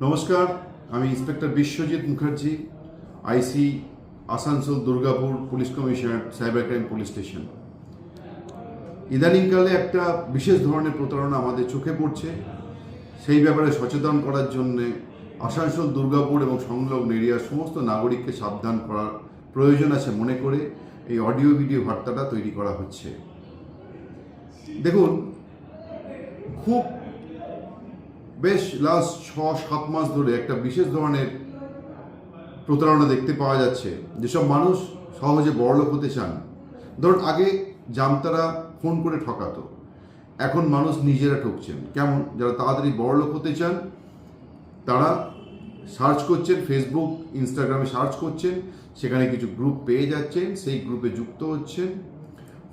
নমস্কার, আমি inspector Biswajit Mukherjee, IC Asansol Durgapur police commissioner cyber crime police station. ইদানিংকালে একটা বিশেষ ধরনের প্রতারণা আমাদের চোখে পড়ছে। সেই ব্যাপারে সচেতন করার জন্যে আসানসোল দুর্গাপুর এবং সংলগ্ন এরিয়ার সমস্ত নাগরিককে সাবধান করার প্রয়োজন আছে মনে করে এই অডিও ভিডিও বার্তাটা তৈরি করা হচ্ছে। দেখুন, খুব বেশ লাস্ট 6-7 মাস ধরে একটা বিশেষ ধরনের প্রতারণা দেখতে পাওয়া যাচ্ছে। যেসব মানুষ সহজে বড়লোক হতে চান, ধরুন আগে জামতারা ফোন করে ঠকাতো, এখন মানুষ নিজেরা ঠকছেন। কেমন? যারা তাড়াতাড়ি বড়লোক হতে চান তারা সার্চ করছেন, ফেসবুক ইনস্টাগ্রামে সার্চ করছেন, সেখানে কিছু গ্রুপ পেয়ে যাচ্ছেন, সেই গ্রুপে যুক্ত হচ্ছেন,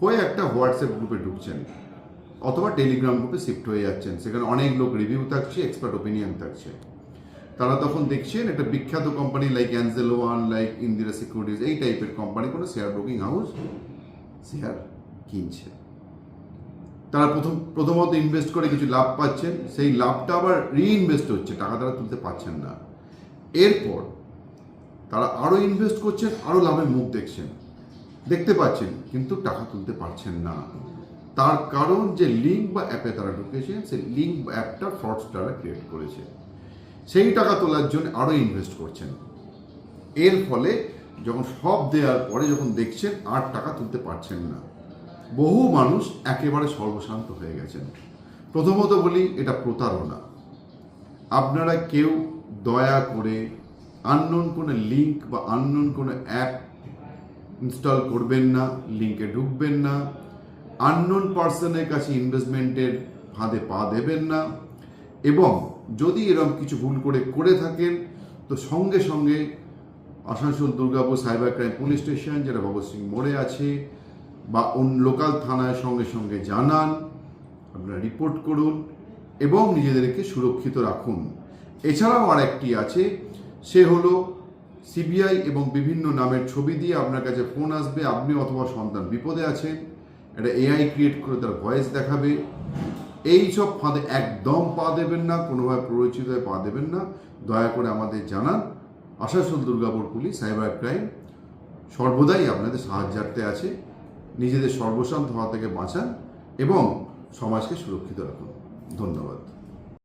হয়ে একটা হোয়াটসঅ্যাপ গ্রুপে ঢুকছেন অথবা টেলিগ্রাম গ্রুপে শিফট হয়ে যাচ্ছেন। সেখানে অনেক লোক রিভিউ থাকছে, এক্সপার্ট ওপিনিয়ন থাকছে। তারা তখন দেখছেন একটা বিখ্যাত company like Angelo one, like Indira securities, এই টাইপের কোম্পানি কোনো শেয়ার ব্রোকিং হাউস শেয়ার কিনছে। তারা প্রথমত ইনভেস্ট করে কিছু লাভ পাচ্ছেন, সেই লাভটা আবার রিইনভেস্ট হচ্ছে, টাকা তারা তুলতে পারছেন না। এরপর তারা আরও ইনভেস্ট করছেন, আরও লাভের মুখ দেখতে পাচ্ছেন, কিন্তু টাকা তুলতে পারছেন না। তার কারণ যে লিঙ্ক বা অ্যাপে তারা ঢুকেছেন, সেই লিঙ্ক বা অ্যাপটা ফ্রডস্টাররা ক্রিয়েট করেছে। সেই টাকা তোলার জন্য আরও ইনভেস্ট করছেন। এর ফলে যখন সব দেওয়ার পরে যখন দেখছেন আর টাকা তুলতে পারছেন না, বহু মানুষ একেবারে সর্বশান্ত হয়ে গেছেন। প্রথমত বলি, এটা প্রতারণা। আপনারা কেউ দয়া করে আননোন কোনো লিঙ্ক বা আননোন কোনো অ্যাপ ইনস্টল করবেন না, লিঙ্কে ঢুকবেন না, আননোন পার্সনের কাছে ইনভেস্টমেন্টের ফাঁদে পা দেবেন না, এবং যদি এরকম কিছু ভুল করে থাকেন তো সঙ্গে সঙ্গে Asansol Durgapur cyber crime police station, যেটা ভগৎ সিং মোড়ে আছে, বা লোকাল থানায় সঙ্গে সঙ্গে জানান, আপনারা রিপোর্ট করুন এবং নিজেদেরকে সুরক্ষিত রাখুন। এছাড়াও আরেকটি আছে, সে হলো সিবিআই এবং বিভিন্ন নামের ছবি দিয়ে আপনার কাছে ফোন আসবে, আপনি অথবা সন্তান বিপদে আছেন, একটা এআই ক্রিয়েট করে তার ভয়েস দেখাবে। এই সব ফাঁদে একদম পা দেবেন না, কোনোভাবে প্ররোচিত হয়ে পা দেবেন না। দয়া করে আমাদের জানান। Asansol Durgapur police cyber crime সর্বদাই আপনাদের সাহায্যার্থে আছে। নিজেদের সর্বশান্ত হওয়া থেকে বাঁচান এবং সমাজকে সুরক্ষিত রাখুন। ধন্যবাদ।